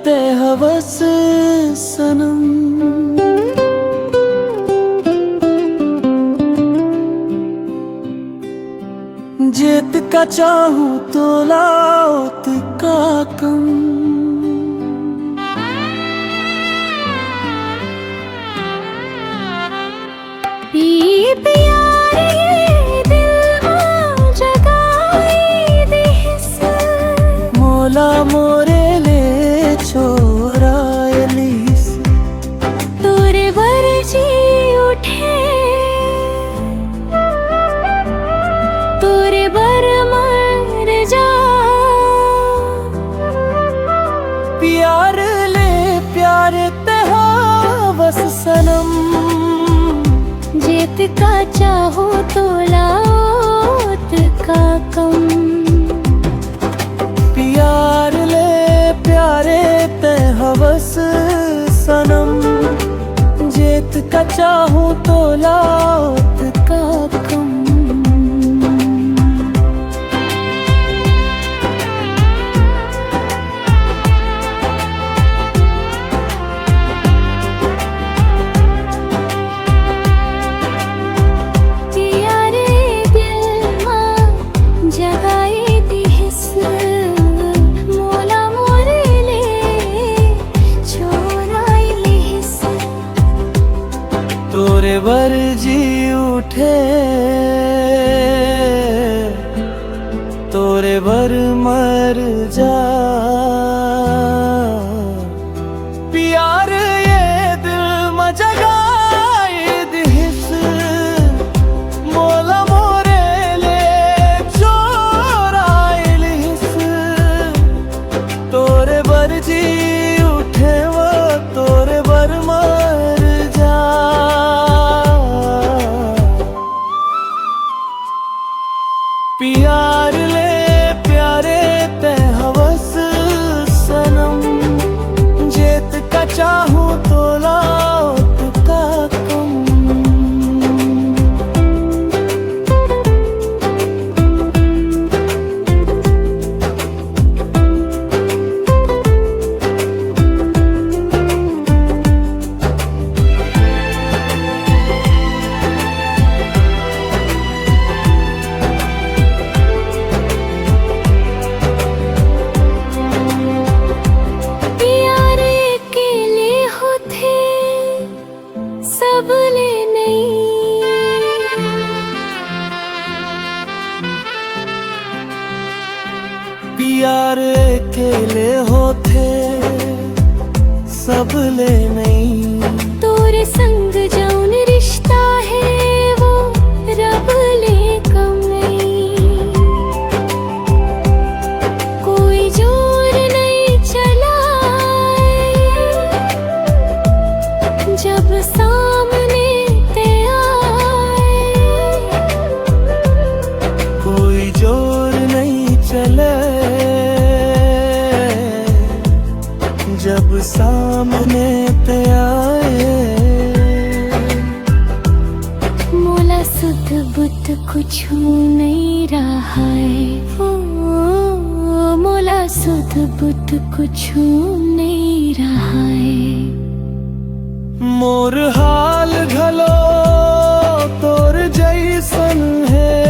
ते हवस सनम। जेत का चाहूं तो लाओत का कम। प्यार ये दिल मां जगाई दिस। मोला मोरे ले छोरायलिस। तोरे बर जी उठे, तोरे बर मर जा। प्यार ले प्यार ते हवस सनम। जेत का चाहो तो लाओत का कम। प्यार ले प्यारे ते हवस सनम। जेत का चाहूं तो लाओत का कम। तोरे बर जी उठे, तोरे बर मर जा। प्यार ये दिल में जगाए दिस। मोला मोरे ले चोराइलिस। तोरे बर जी उठे वो तोरे बर मर जा। प्यार ले प्यारे ते हवस सनम। जेत का चाहूं तो लाओत का कम। प्यार अकेले होते सब ले नहीं। तोरे संग जौन रिश्ता है वो रब ले कम नहीं। कोई जोर नहीं चला जब सामने ते आए। कोई जोर नहीं चले जब सामने ते आए। मोला सुध बुध कुछ नहीं रहा है। ओ, मोला सुध बुध कुछ नहीं रहा है। मोर हाल घलो तोर जैसन है।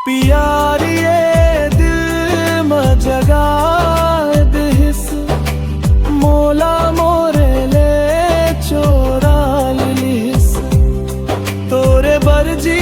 प्यार ये दिल में जगा दिस। मोला मोरे ले चोराइलिस। तोरे बर जी